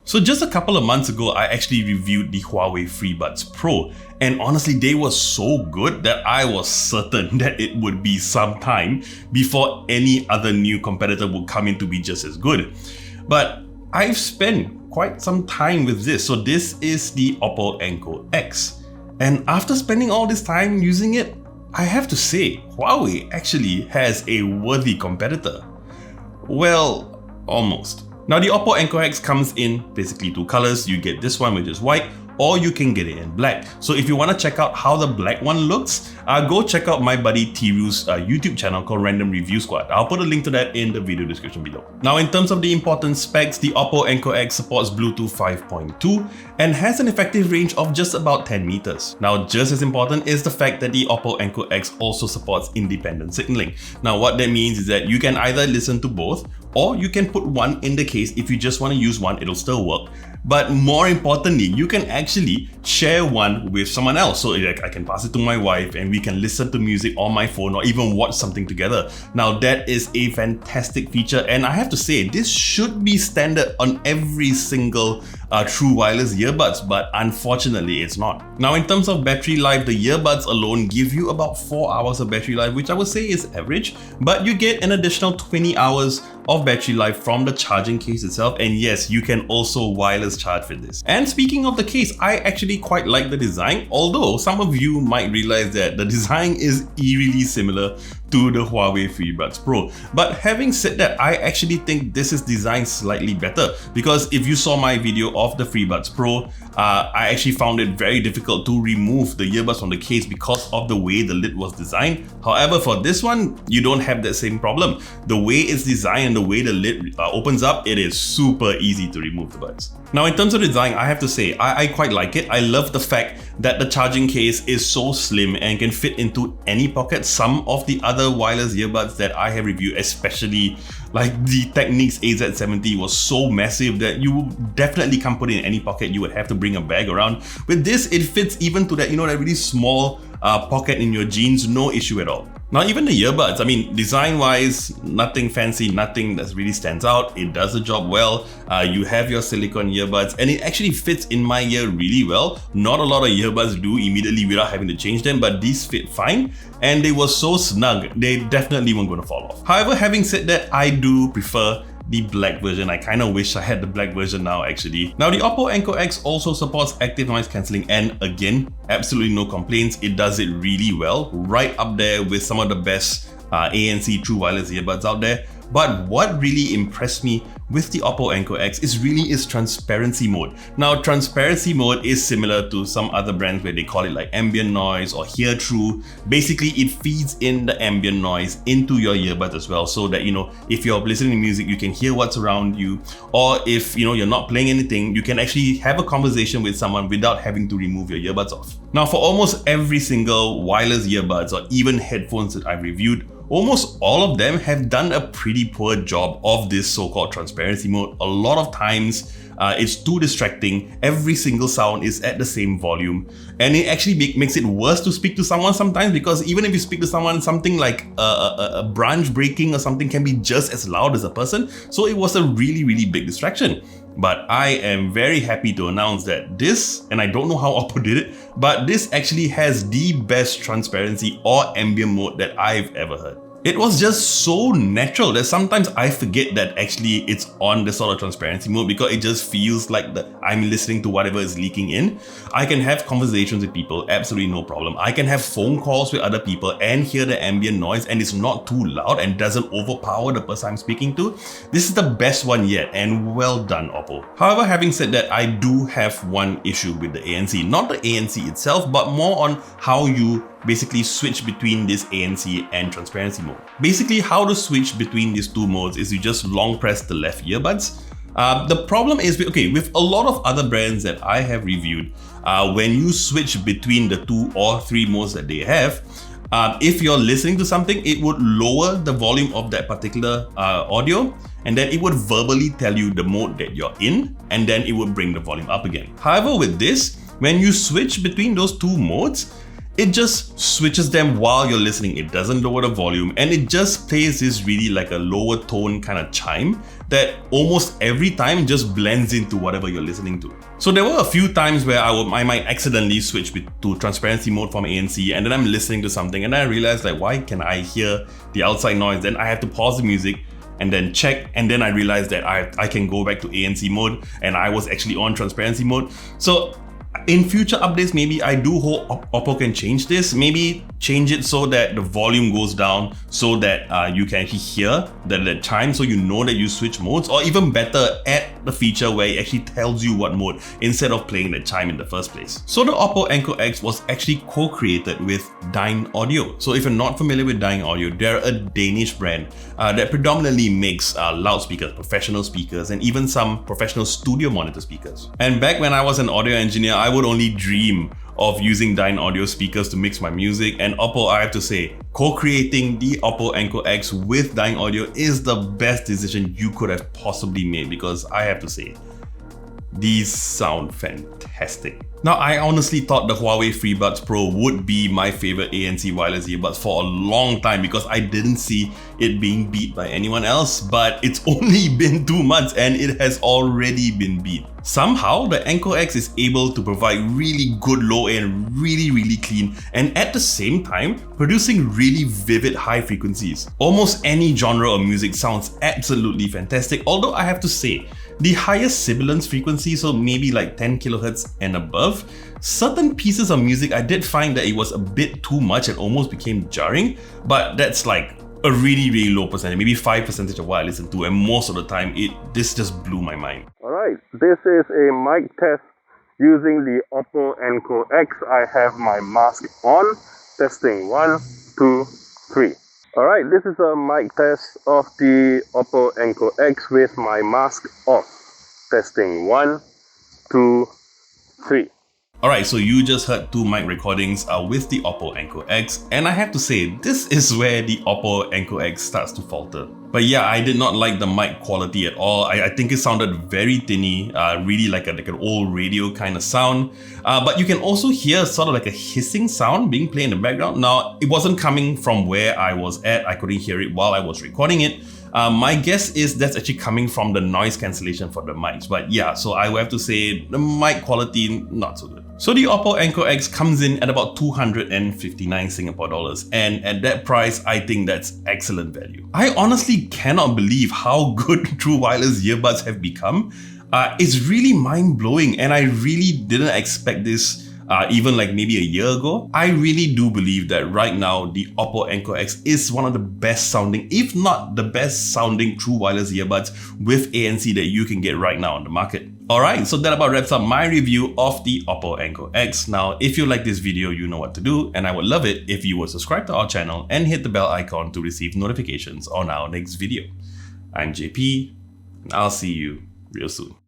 So just a couple of months ago, I actually reviewed the Huawei FreeBuds Pro, and honestly, they were so good that I was certain that it would be some time before any other new competitor would come in to be just as good. But I've spent quite some time with this. So this is the Oppo Enco X. And after spending all this time using it, I have to say, Huawei actually has a worthy competitor. Well, almost. Now the Oppo Enco X comes in basically two colors. You get this one, which is white, or you can get it in black. So if you want to check out how the black one looks, go check out my buddy Tiru's YouTube channel called Random Review Squad. I'll put a link to that in the video description below. Now in terms of the important specs, the Oppo Enco X supports Bluetooth 5.2 and has an effective range of just about 10 meters. Now just as important is the fact that the Oppo Enco X also supports independent signaling. Now what that means is that you can either listen to both, or you can put one in the case. If you just want to use one, it'll still work. But more importantly, you can actually share one with someone else. So like, I can pass it to my wife and we can listen to music on my phone or even watch something together. Now that is a fantastic feature, and I have to say this should be standard on every single true wireless earbuds, but unfortunately it's not. Now in terms of battery life, the earbuds alone give you about 4 hours of battery life, which I would say is average, but you get an additional 20 hours of battery life from the charging case itself, and yes, you can also wireless charge with this. And speaking of the case, I actually quite like the design, although some of you might realize that the design is eerily similar to the Huawei FreeBuds Pro. But having said that, I actually think this is designed slightly better, because if you saw my video of the FreeBuds Pro, I actually found it very difficult to remove the earbuds from the case because of the way the lid was designed. However, for this one, you don't have that same problem. The way it's designed and the way the lid opens up, it is super easy to remove the buds. Now in terms of design, I have to say, I quite like it. I love the fact that the charging case is so slim and can fit into any pocket. Some of the other wireless earbuds that I have reviewed, especially like the Technics AZ70, was so massive that you definitely can't put it in any pocket. You would have to bring a bag around. With this, it fits even to that, that really small pocket in your jeans, no issue at all. Now even the earbuds, I mean, design-wise, nothing fancy, nothing that really stands out. It does the job well. You have your silicone earbuds and it actually fits in my ear really well. Not a lot of earbuds do immediately without having to change them, but these fit fine. And they were so snug, they definitely weren't going to fall off. However, having said that, I do prefer the black version. I kind of wish I had the black version now actually. Now the Oppo Enco X also supports active noise cancelling, and again, absolutely no complaints. It does it really well, right up there with some of the best ANC true wireless earbuds out there. But what really impressed me with the Oppo Enco X is really its transparency mode. Now, transparency mode is similar to some other brands where they call it like ambient noise or hear through. Basically, it feeds in the ambient noise into your earbuds as well, so that, if you're listening to music, you can hear what's around you. Or if, you're not playing anything, you can actually have a conversation with someone without having to remove your earbuds off. Now, for almost every single wireless earbuds or even headphones that I've reviewed, almost all of them have done a pretty poor job of this so-called transparency mode. A lot of times, it's too distracting. Every single sound is at the same volume, and it actually makes it worse to speak to someone sometimes, because even if you speak to someone, something like a branch breaking or something can be just as loud as a person. So it was a really, really big distraction. But I am very happy to announce that this, and I don't know how Oppo did it, but this actually has the best transparency or ambient mode that I've ever heard. It was just so natural that sometimes I forget that actually it's on the sort of transparency mode, because it just feels like I'm listening to whatever is leaking in. I can have conversations with people, absolutely no problem. I can have phone calls with other people and hear the ambient noise, and it's not too loud and doesn't overpower the person I'm speaking to. This is the best one yet, and well done, Oppo. However, having said that, I do have one issue with the ANC. Not the ANC itself, but more on how you basically switch between this ANC and transparency mode. Basically, how to switch between these two modes is you just long press the left earbuds. The problem is, with a lot of other brands that I have reviewed, when you switch between the 2 or 3 modes that they have, if you're listening to something, it would lower the volume of that particular audio, and then it would verbally tell you the mode that you're in, and then it would bring the volume up again. However, with this, when you switch between those 2 modes, It just switches them while you're listening. It doesn't lower the volume, and it just plays this really like a lower tone kind of chime that almost every time just blends into whatever you're listening to. So there were a few times where I might accidentally switch to transparency mode from ANC, and then I'm listening to something and I realized like, why can I hear the outside noise? Then I have to pause the music and then check, and then I realized that I can go back to ANC mode and I was actually on transparency mode. So in future updates, maybe I do hope Oppo can change this. Maybe change it so that the volume goes down so that you can actually hear the chime, so you know that you switch modes, or even better, add the feature where it actually tells you what mode instead of playing the chime in the first place. So the Oppo Enco X was actually co-created with Dyne Audio. So if you're not familiar with Dyne Audio, they're a Danish brand that predominantly makes loudspeakers, professional speakers, and even some professional studio monitor speakers. And back when I was an audio engineer, I would only dream of using Dyne Audio speakers to mix my music, and Oppo, I have to say, co-creating the Oppo Enco X with Dyne Audio is the best decision you could have possibly made, because I have to say, these sound fantastic. Now, I honestly thought the Huawei FreeBuds Pro would be my favorite ANC wireless earbuds for a long time because I didn't see it being beat by anyone else, but it's only been 2 months and it has already been beat. Somehow, the Enco X is able to provide really good low-end, really clean, and at the same time, producing really vivid high frequencies. Almost any genre of music sounds absolutely fantastic, although I have to say, the highest sibilance frequency, so maybe like 10 kHz and above, certain pieces of music I did find that it was a bit too much and almost became jarring, but that's like a really low percentage, maybe 5% of what I listen to, and most of the time this just blew my mind. Alright, this is a mic test using the Oppo Enco X. I have my mask on. Testing 1, 2, 3. Alright, this is a mic test of the Oppo Enco X with my mask off. Testing 1, 2, 3. Alright, so you just heard 2 mic recordings with the Oppo Enco X, and I have to say, this is where the Oppo Enco X starts to falter. But yeah, I did not like the mic quality at all. I think it sounded very tinny, really like an old radio kind of sound. But you can also hear sort of like a hissing sound being played in the background. Now, it wasn't coming from where I was at. I couldn't hear it while I was recording it. My guess is that's actually coming from the noise cancellation for the mics. But yeah, so I will have to say the mic quality, not so good. So the Oppo Enco X comes in at about 259 Singapore dollars, and at that price, I think that's excellent value. I honestly cannot believe how good true wireless earbuds have become. It's really mind-blowing, and I really didn't expect this even like maybe a year ago. I really do believe that right now the Oppo Enco X is one of the best sounding, if not the best sounding true wireless earbuds with ANC that you can get right now on the market. Alright, so that about wraps up my review of the Oppo Enco X. Now, if you like this video, you know what to do, and I would love it if you would subscribe to our channel and hit the bell icon to receive notifications on our next video. I'm JP, and I'll see you real soon.